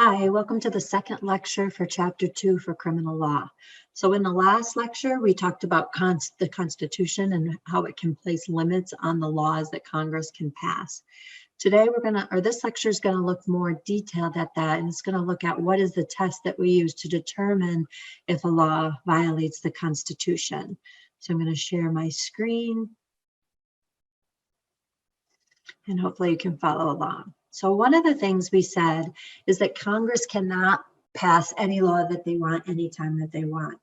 Hi, welcome to the second lecture for Chapter 2 for Criminal Law. So in the last lecture, we talked about the Constitution and how it can place limits on the laws that Congress can pass. Today this lecture is going to look more detailed at that, and it's going to look at what is the test that we use to determine if a law violates the Constitution. So I'm going to share my screen, and hopefully you can follow along. So one of the things we said is that Congress cannot pass any law that they want anytime that they want.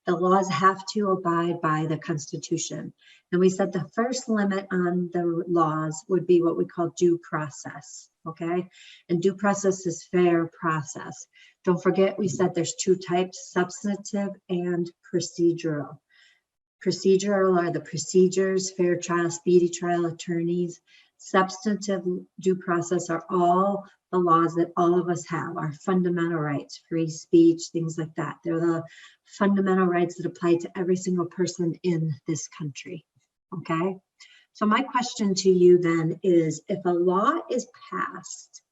The laws have to abide by the Constitution. And we said the first limit on the laws would be what we call due process, okay? And due process is fair process. Don't forget, we said there's two types, substantive and procedural. Procedural are the procedures, fair trial, speedy trial attorneys. Substantive due process are all the laws that all of us have, our fundamental rights, free speech, things like that. They're the fundamental rights that apply to every single person in this country, okay? So my question to you then is, if a law is passed,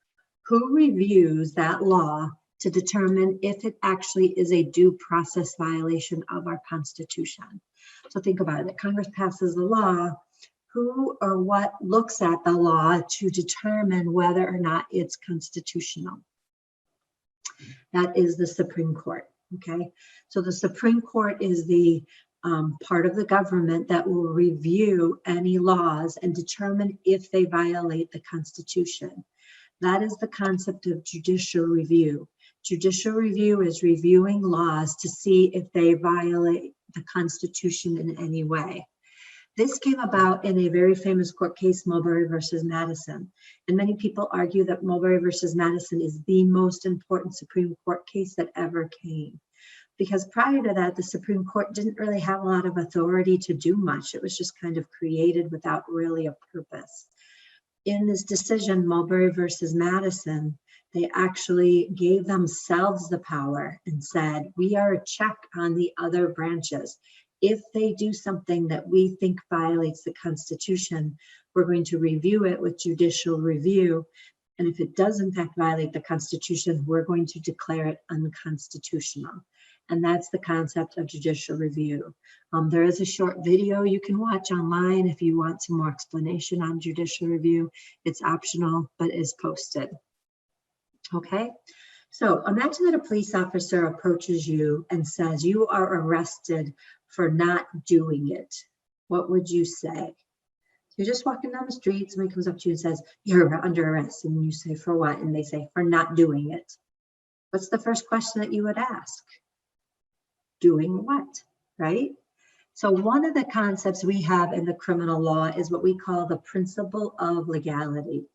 who reviews that law to determine if it actually is a due process violation of our Constitution? So think about it. Congress passes a law. Who or what looks at the law to determine whether or not it's constitutional? That is the Supreme Court, okay? So the Supreme Court is the part of the government that will review any laws and determine if they violate the Constitution. That is the concept of judicial review. Judicial review is reviewing laws to see if they violate the Constitution in any way. This came about in a very famous court case, Marbury versus Madison. And many people argue that Marbury versus Madison is the most important Supreme Court case that ever came. Because prior to that, the Supreme Court didn't really have a lot of authority to do much. It was just kind of created without really a purpose. In this decision, Marbury versus Madison, they actually gave themselves the power and said, we are a check on the other branches. If they do something that we think violates the Constitution, we're going to review it with judicial review. And if it does in fact violate the Constitution, we're going to declare it unconstitutional. And that's the concept of judicial review. There is a short video you can watch online if you want some more explanation on judicial review. It's optional, but is posted. Okay, so imagine that a police officer approaches you and says you are arrested for not doing it. What would you say? You're just walking down the street, somebody comes up to you and says, you're under arrest, and you say, for what? And they say, for not doing it. What's the first question that you would ask? Doing what, right? So one of the concepts we have in the criminal law is what we call the principle of legality.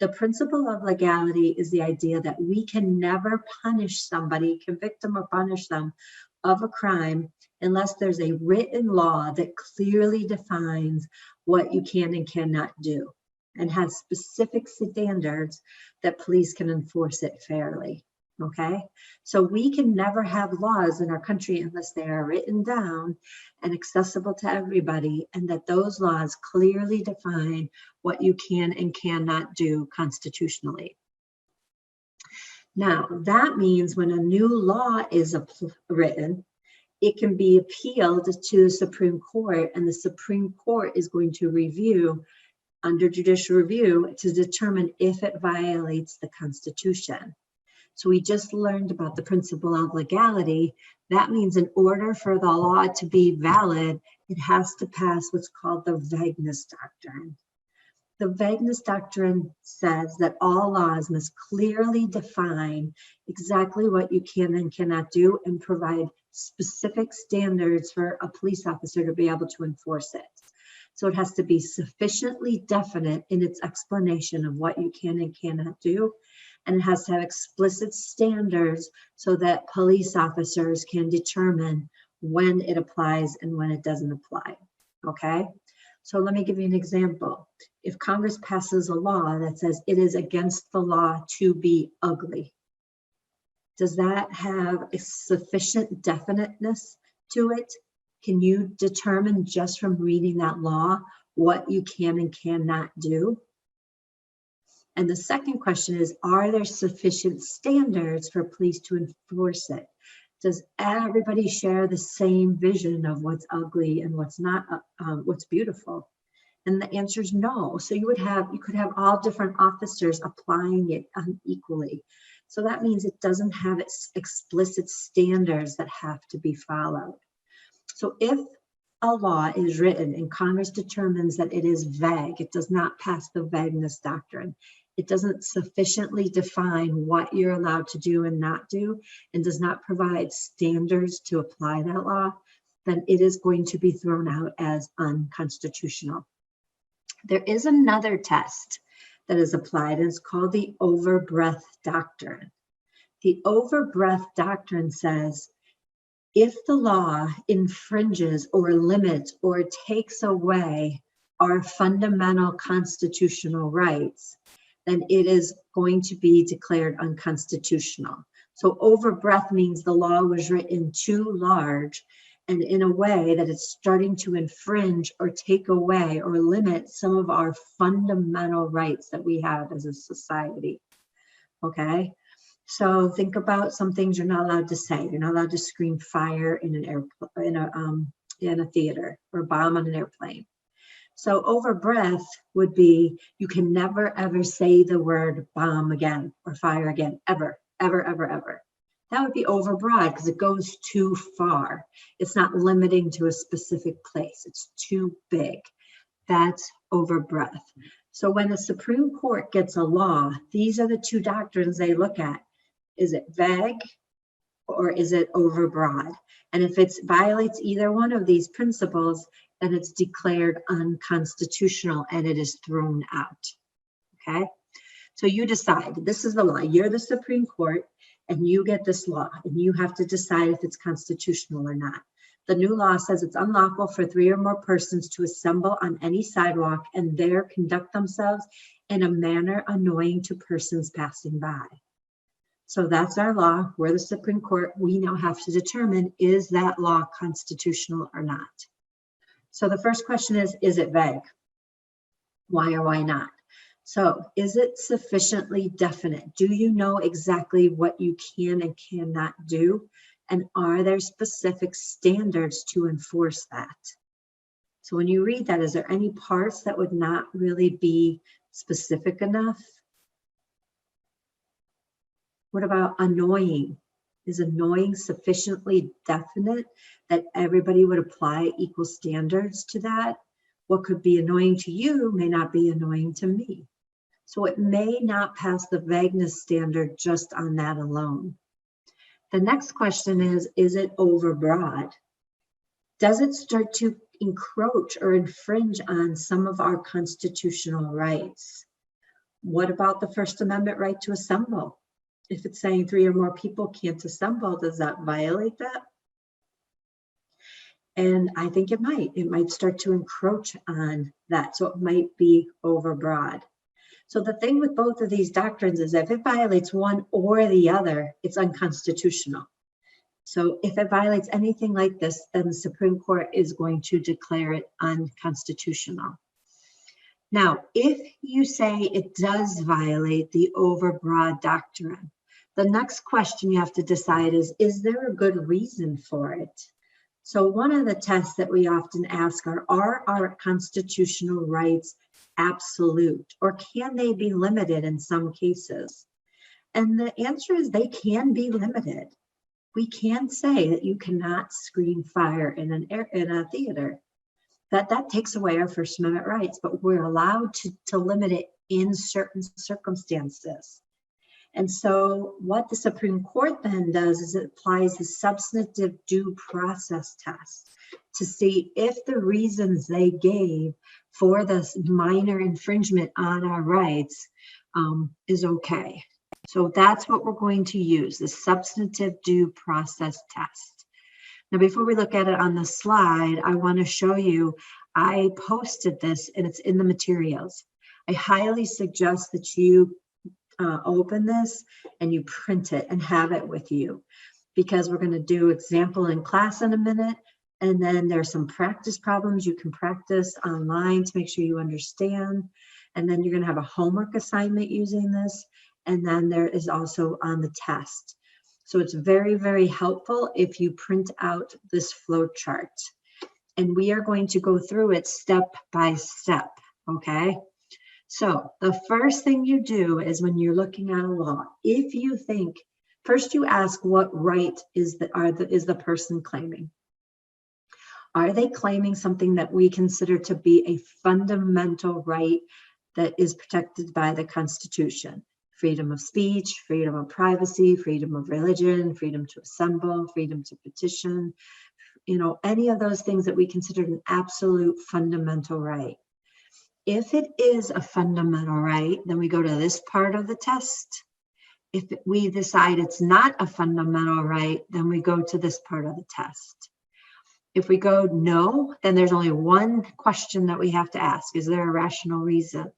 The principle of legality is the idea that we can never punish somebody, convict them or punish them of a crime unless there's a written law that clearly defines what you can and cannot do and has specific standards that police can enforce it fairly, okay? So we can never have laws in our country unless they are written down and accessible to everybody, and that those laws clearly define what you can and cannot do constitutionally. Now, that means when a new law is written, it can be appealed to the Supreme Court, and the Supreme Court is going to review under judicial review to determine if it violates the Constitution. So we just learned about the principle of legality. That means in order for the law to be valid, it has to pass what's called the vagueness doctrine. The vagueness doctrine says that all laws must clearly define exactly what you can and cannot do and provide specific standards for a police officer to be able to enforce it. So it has to be sufficiently definite in its explanation of what you can and cannot do. And it has to have explicit standards so that police officers can determine when it applies and when it doesn't apply, okay? So let me give you an example. If Congress passes a law that says it is against the law to be ugly, does that have a sufficient definiteness to it? Can you determine just from reading that law what you can and cannot do? And the second question is, are there sufficient standards for police to enforce it? Does everybody share the same vision of what's ugly and what's not, what's beautiful? And the answer is no. So you could have all different officers applying it unequally. So that means it doesn't have its explicit standards that have to be followed. So if a law is written and Congress determines that it is vague, it does not pass the vagueness doctrine, it doesn't sufficiently define what you're allowed to do and not do, and does not provide standards to apply that law, then it is going to be thrown out as unconstitutional. There is another test that is applied, and it's called the overbreadth doctrine. The overbreadth doctrine says, if the law infringes or limits or takes away our fundamental constitutional rights, then it is going to be declared unconstitutional. So overbreadth means the law was written too large and in a way that it's starting to infringe or take away or limit some of our fundamental rights that we have as a society. Okay, so think about some things you're not allowed to say. You're not allowed to scream fire in a theater, or bomb on an airplane. So overbreadth would be, you can never ever say the word bomb again or fire again, ever, ever, ever, ever. That would be overbroad because it goes too far. It's not limiting to a specific place. It's too big. That's overbreadth. So when the Supreme Court gets a law, these are the two doctrines they look at. Is it vague or is it overbroad? And if it violates either one of these principles, then it's declared unconstitutional and it is thrown out. Okay? So you decide, this is the law. You're the Supreme Court and you get this law and you have to decide if it's constitutional or not. The new law says it's unlawful for 3 or more persons to assemble on any sidewalk and there conduct themselves in a manner annoying to persons passing by. So that's our law. We're the Supreme Court. We now have to determine, is that law constitutional or not? So the first question is it vague? Why or why not? So is it sufficiently definite? Do you know exactly what you can and cannot do? And are there specific standards to enforce that? So when you read that, is there any parts that would not really be specific enough? What about annoying? Is annoying sufficiently definite that everybody would apply equal standards to that? What could be annoying to you may not be annoying to me. So it may not pass the vagueness standard just on that alone. The next question is it overbroad? Does it start to encroach or infringe on some of our constitutional rights? What about the First Amendment right to assemble? If it's saying 3 or more people can't assemble, does that violate that? And I think it might start to encroach on that. So it might be overbroad. So the thing with both of these doctrines is if it violates one or the other, it's unconstitutional. So if it violates anything like this, then the Supreme Court is going to declare it unconstitutional. Now, if you say it does violate the overbroad doctrine, the next question you have to decide is there a good reason for it? So one of the tests that we often ask are our constitutional rights absolute, or can they be limited in some cases? And the answer is they can be limited. We can say that you cannot scream fire in a theater. That takes away our First Amendment rights, but we're allowed to limit it in certain circumstances. And so what the Supreme Court then does is it applies the substantive due process test to see if the reasons they gave for this minor infringement on our rights is okay. So that's what we're going to use, the substantive due process test. Now, before we look at it on the slide, I want to show you, I posted this and it's in the materials. I highly suggest that you open this and you print it and have it with you, because we're going to do example in class in a minute. And then there's some practice problems you can practice online to make sure you understand. And then you're going to have a homework assignment using this. And then there is also on the test. So it's very, very helpful if you print out this flow chart. And we are going to go through it step by step, okay? So the first thing you do is when you're looking at a law, if you think, first you ask what right is the person claiming. Are they claiming something that we consider to be a fundamental right that is protected by the Constitution? Freedom of speech, freedom of privacy, freedom of religion, freedom to assemble, freedom to petition, any of those things that we consider an absolute fundamental right. If it is a fundamental right, then we go to this part of the test. If we decide it's not a fundamental right, then we go to this part of the test. If we go no, then there's only one question that we have to ask. Is there a rational reason?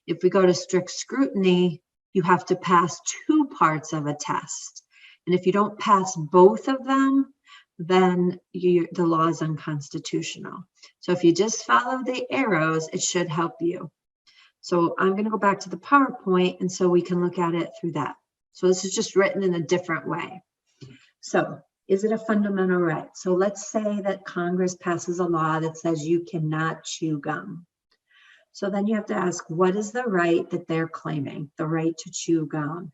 If we go to strict scrutiny, you have to pass two parts of a test. And if you don't pass both of them, then the law is unconstitutional. So if you just follow the arrows, it should help you. So I'm going to go back to the PowerPoint, and so we can look at it through that. So this is just written in a different way. So is it a fundamental right? So let's say that Congress passes a law that says you cannot chew gum. So then you have to ask, what is the right that they're claiming, the right to chew gum?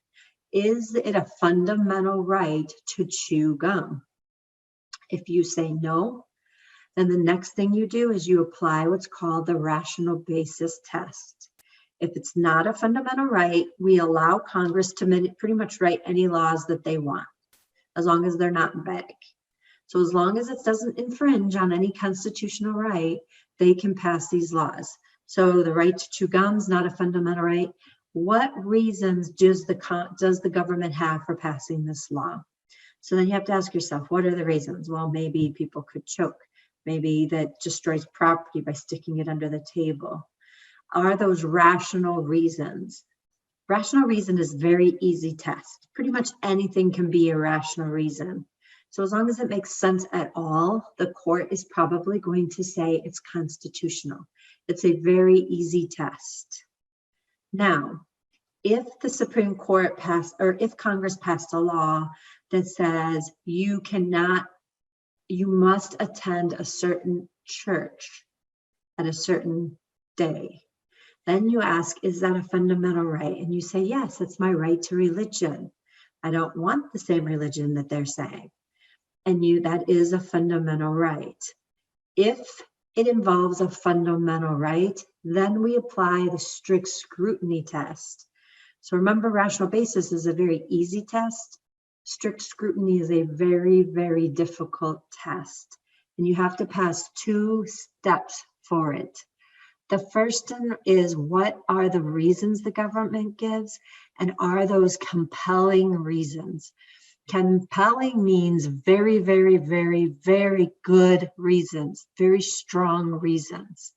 Is it a fundamental right to chew gum? If you say no, then the next thing you do is you apply what's called the rational basis test. If it's not a fundamental right, we allow Congress to pretty much write any laws that they want, as long as they're not vague. So as long as it doesn't infringe on any constitutional right, they can pass these laws. So the right to chew gum is not a fundamental right. What reasons does the government have for passing this law? So then you have to ask yourself, what are the reasons? Well, maybe people could choke. Maybe that destroys property by sticking it under the table. Are those rational reasons? Rational reason is very easy test. Pretty much anything can be a rational reason. So as long as it makes sense at all, the court is probably going to say it's constitutional. It's a very easy test. Now, if the Supreme Court passed, or if Congress passed a law that says you must attend a certain church at a certain day, then you ask, is that a fundamental right? And you say, yes, it's my right to religion. I don't want the same religion that they're saying. And that is a fundamental right. If it involves a fundamental right, then we apply the strict scrutiny test. So remember, rational basis is a very easy test. Strict scrutiny is a very, very difficult test. And you have to pass two steps for it. The first one is, what are the reasons the government gives? And are those compelling reasons? Compelling means very, very, very, very good reasons, very strong reasons.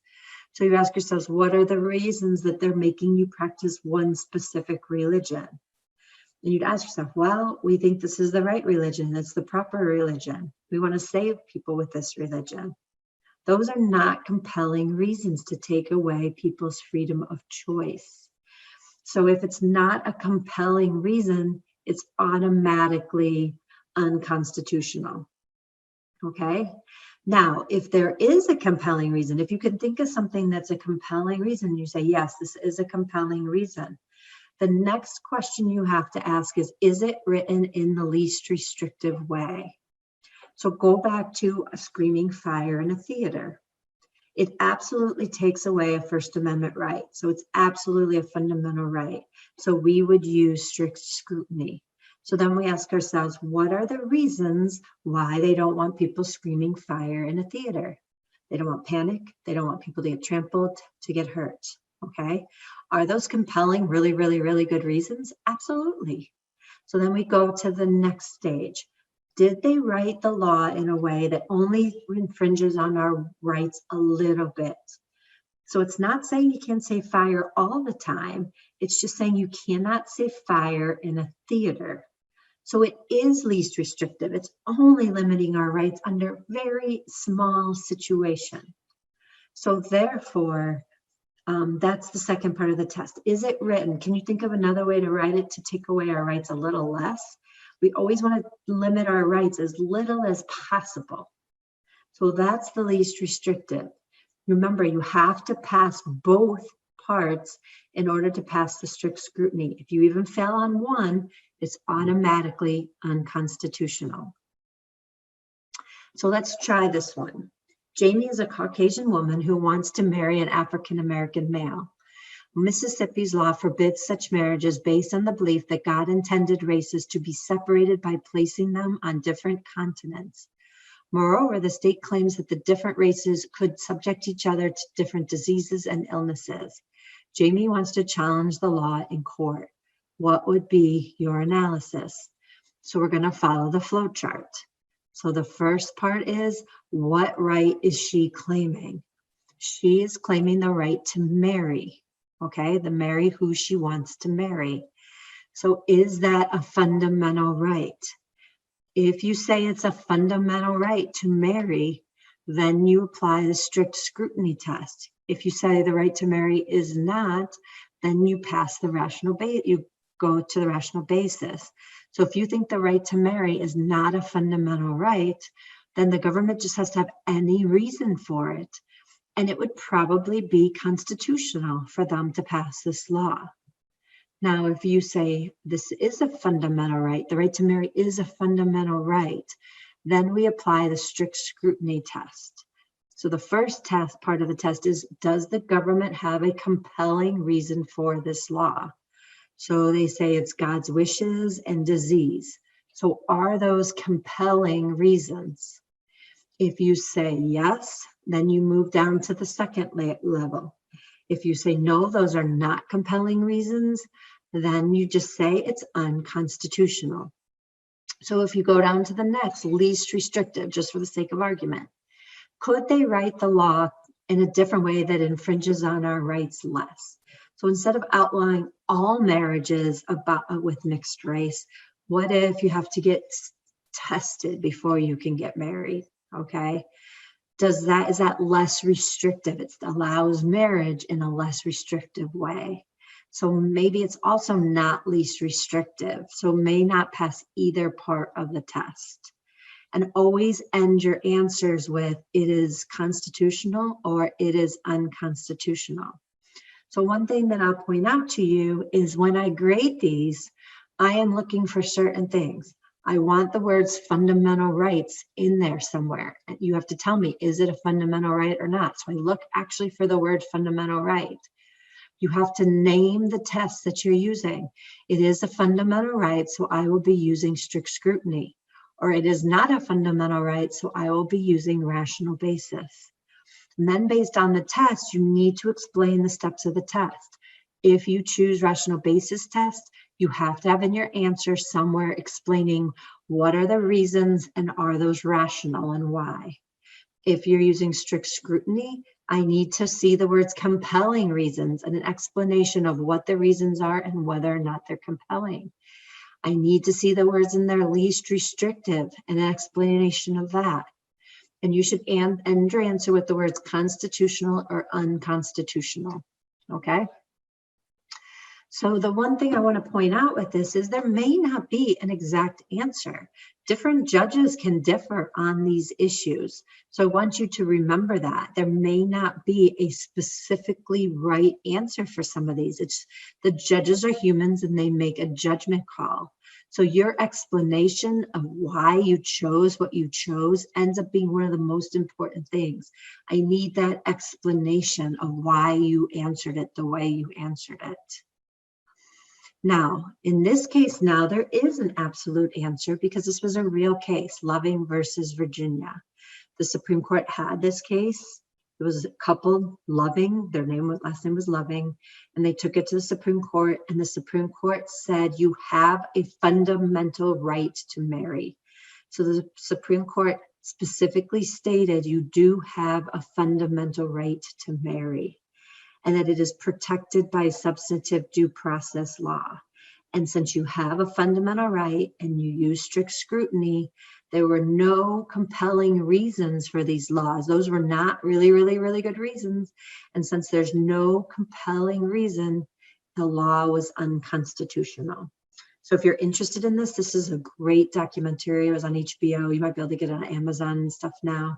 So you ask yourselves, what are the reasons that they're making you practice one specific religion? And you'd ask yourself, well, we think this is the right religion. It's the proper religion. We want to save people with this religion. Those are not compelling reasons to take away people's freedom of choice. So if it's not a compelling reason, it's automatically unconstitutional. Okay? Now, if there is a compelling reason, if you can think of something that's a compelling reason, you say, yes, this is a compelling reason. The next question you have to ask is it written in the least restrictive way? So go back to a screaming fire in a theater. It absolutely takes away a First Amendment right. So it's absolutely a fundamental right. So we would use strict scrutiny. So then we ask ourselves, what are the reasons why they don't want people screaming fire in a theater? They don't want panic. They don't want people to get trampled, to get hurt. Okay. Are those compelling, really, really, really good reasons? Absolutely. So then we go to the next stage. Did they write the law in a way that only infringes on our rights a little bit? So it's not saying you can't say fire all the time. It's just saying you cannot say fire in a theater. So it is least restrictive. It's only limiting our rights under very small situation. So therefore, That's the second part of the test. Is it written? Can you think of another way to write it to take away our rights a little less? We always want to limit our rights as little as possible. So that's the least restrictive. Remember, you have to pass both parts in order to pass the strict scrutiny. If you even fail on one, it's automatically unconstitutional. So let's try this one. Jamie is a Caucasian woman who wants to marry an African-American male. Mississippi's law forbids such marriages based on the belief that God intended races to be separated by placing them on different continents. Moreover, the state claims that the different races could subject each other to different diseases and illnesses. Jamie wants to challenge the law in court. What would be your analysis? So we're going to follow the flow chart. So the first part is, what right is she claiming? She is claiming the right to marry, okay? To marry who she wants to marry. So is that a fundamental right? If you say it's a fundamental right to marry, then you apply the strict scrutiny test. If you say the right to marry is not, then you pass the rational basis. You go to the rational basis. So if you think the right to marry is not a fundamental right, then the government just has to have any reason for it. And it would probably be constitutional for them to pass this law. Now, if you say this is a fundamental right, the right to marry is a fundamental right, then we apply the strict scrutiny test. So the first test, part of the test is, does the government have a compelling reason for this law? So they say it's God's wishes and disease. So are those compelling reasons? If you say yes, then you move down to the second level. If you say no, those are not compelling reasons, then you just say it's unconstitutional. So if you go down to the next, least restrictive, just for the sake of argument, could they write the law in a different way that infringes on our rights less? So instead of outlawing all marriages with mixed race, what if you have to get tested before you can get married? Okay. Is that less restrictive? It allows marriage in a less restrictive way. So maybe it's also not least restrictive. So may not pass either part of the test. And always end your answers with it is constitutional or it is unconstitutional. So one thing that I'll point out to you is when I grade these, I am looking for certain things. I want the words fundamental rights in there somewhere. You have to tell me, is it a fundamental right or not? So I look actually for the word fundamental right. You have to name the test that you're using. It is a fundamental right, so I will be using strict scrutiny. Or it is not a fundamental right, so I will be using rational basis. And then based on the test, you need to explain the steps of the test. If you choose rational basis test, you have to have in your answer somewhere explaining what are the reasons and are those rational and why. If you're using strict scrutiny, I need to see the words compelling reasons and an explanation of what the reasons are and whether or not they're compelling. I need to see the words in their least restrictive and an explanation of that. And you should end your answer with the words constitutional or unconstitutional, okay? So the one thing I want to point out with this is there may not be an exact answer. Different judges can differ on these issues. So I want you to remember that. There may not be a specifically right answer for some of these. It's the judges are humans and they make a judgment call. So your explanation of why you chose what you chose ends up being one of the most important things. I need that explanation of why you answered it the way you answered it. Now, in this case now, there is an absolute answer because this was a real case, Loving versus Virginia. The Supreme Court had this case. It was a couple, Loving, last name was Loving, and they took it to the Supreme Court, and the Supreme Court said you have a fundamental right to marry. So the Supreme Court specifically stated you do have a fundamental right to marry, and that it is protected by substantive due process law. And since you have a fundamental right and you use strict scrutiny, There were no compelling reasons for these laws. Those were not really, really, really good reasons. And since there's no compelling reason, the law was unconstitutional. So if you're interested in this, this is a great documentary. It was on HBO. You might be able to get it on Amazon and stuff now.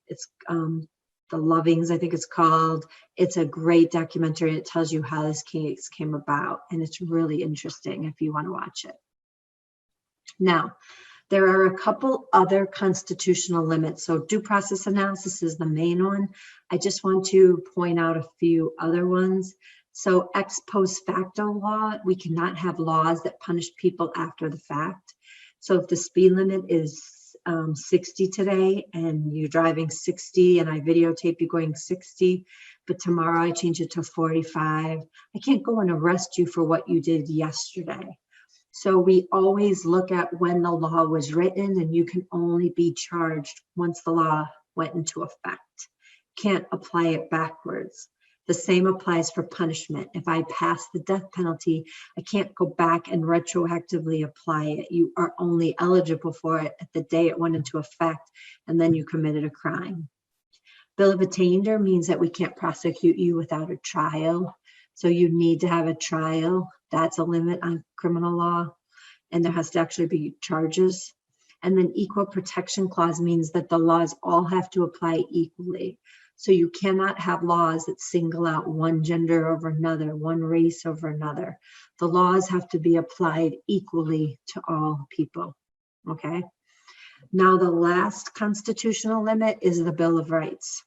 It's The Lovings, I think it's called. It's a great documentary. It tells you how this case came about, and it's really interesting if you want to watch it. Now, there are a couple other constitutional limits. So due process analysis is the main one. I just want to point out a few other ones. So ex post facto law, we cannot have laws that punish people after the fact. So if the speed limit is 60 today and you're driving 60 and I videotape you going 60, but tomorrow I change it to 45, I can't go and arrest you for what you did yesterday. So we always look at when the law was written, and you can only be charged once the law went into effect. Can't apply it backwards. The same applies for punishment. If I pass the death penalty, I can't go back and retroactively apply it. You are only eligible for it at the day it went into effect, and then you committed a crime. Bill of attainder means that we can't prosecute you without a trial. So you need to have a trial. That's a limit on criminal law, and there has to actually be charges. And then equal protection clause means that the laws all have to apply equally. So you cannot have laws that single out one gender over another, one race over another. The laws have to be applied equally to all people, okay? Now, the last constitutional limit is the Bill of Rights.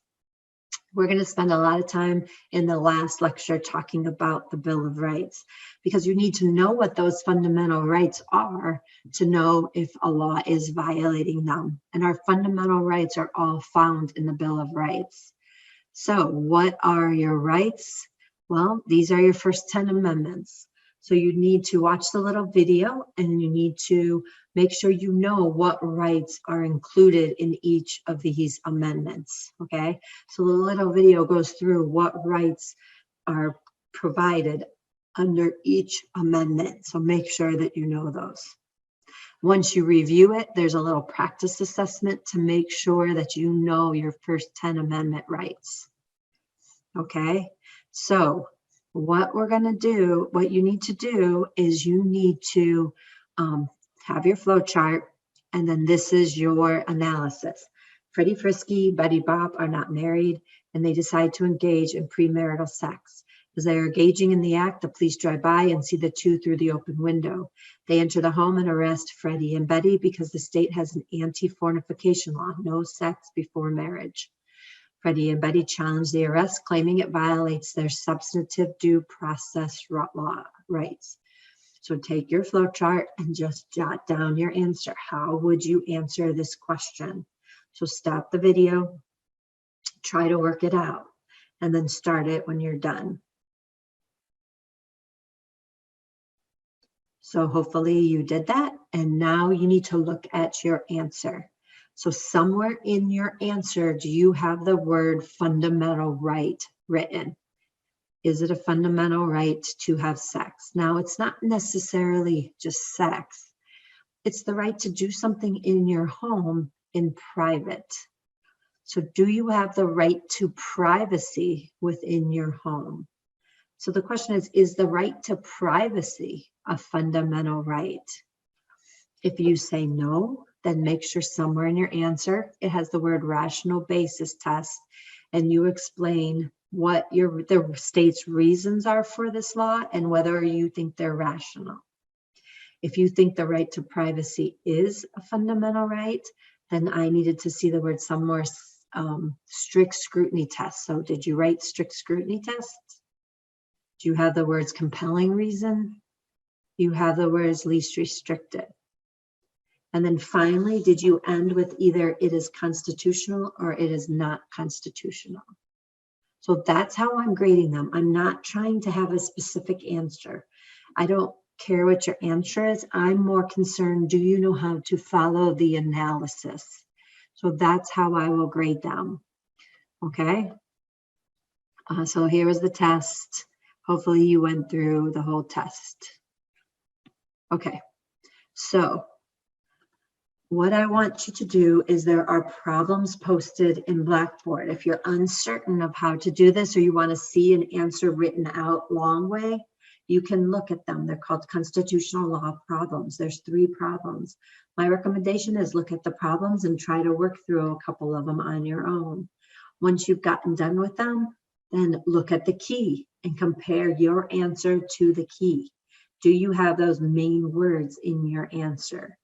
We're going to spend a lot of time in the last lecture talking about the Bill of Rights, because you need to know what those fundamental rights are to know if a law is violating them. And our fundamental rights are all found in the Bill of Rights. So what are your rights? Well, these are your first 10 amendments. So you need to watch the little video, and you need to make sure you know what rights are included in each of these amendments, okay? So the little video goes through what rights are provided under each amendment. So make sure that you know those. Once you review it, there's a little practice assessment to make sure that you know your first 10 amendment rights, okay? So what we're going to do, what you need to do is you need to have your flow chart, and then this is your analysis. Freddie Frisky, Betty Bob are not married, and they decide to engage in premarital sex. As they are engaging in the act, the police drive by and see the two through the open window. They enter the home and arrest Freddie and Betty because the state has an anti-fornication law, no sex before marriage. Freddie and Betty challenge the arrest, claiming it violates their substantive due process rights. So take your flow chart and just jot down your answer. How would you answer this question? So stop the video, try to work it out, and then start it when you're done. So hopefully you did that, and now you need to look at your answer. So somewhere in your answer, do you have the word fundamental right written? Is it a fundamental right to have sex? Now, it's not necessarily just sex. It's the right to do something in your home in private. So do you have the right to privacy within your home? So the question is the right to privacy a fundamental right? If you say no, then make sure somewhere in your answer it has the word rational basis test, and you explain what the state's reasons are for this law and whether you think they're rational. If you think the right to privacy is a fundamental right, then I needed to see the word somewhere, strict scrutiny test. So did you write strict scrutiny test? Do you have the words compelling reason? You have the words least restricted. And then finally, did you end with either it is constitutional or it is not constitutional? So that's how I'm grading them. I'm not trying to have a specific answer. I don't care what your answer is. I'm more concerned, do you know how to follow the analysis? So that's how I will grade them, okay? So here is the test. Hopefully you went through the whole test. Okay, so what I want you to do is there are problems posted in Blackboard. If you're uncertain of how to do this, or you want to see an answer written out long way, you can look at them. They're called constitutional law problems. There's 3 problems. My recommendation is look at the problems and try to work through a couple of them on your own. Once you've gotten done with them, then look at the key and compare your answer to the key. Do you have those main words in your answer?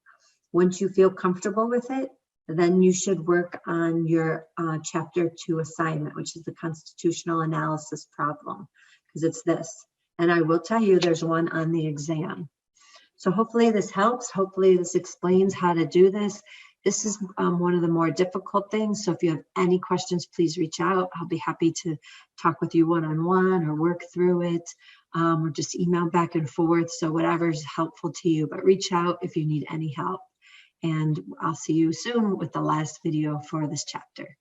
Once you feel comfortable with it, then you should work on your chapter 2 assignment, which is the constitutional analysis problem, because it's this. And I will tell you there's one on the exam. So hopefully this helps. Hopefully this explains how to do this. This is one of the more difficult things. So if you have any questions, please reach out. I'll be happy to talk with you one-on-one or work through it, or just email back and forth. So whatever's helpful to you, but reach out if you need any help. And I'll see you soon with the last video for this chapter.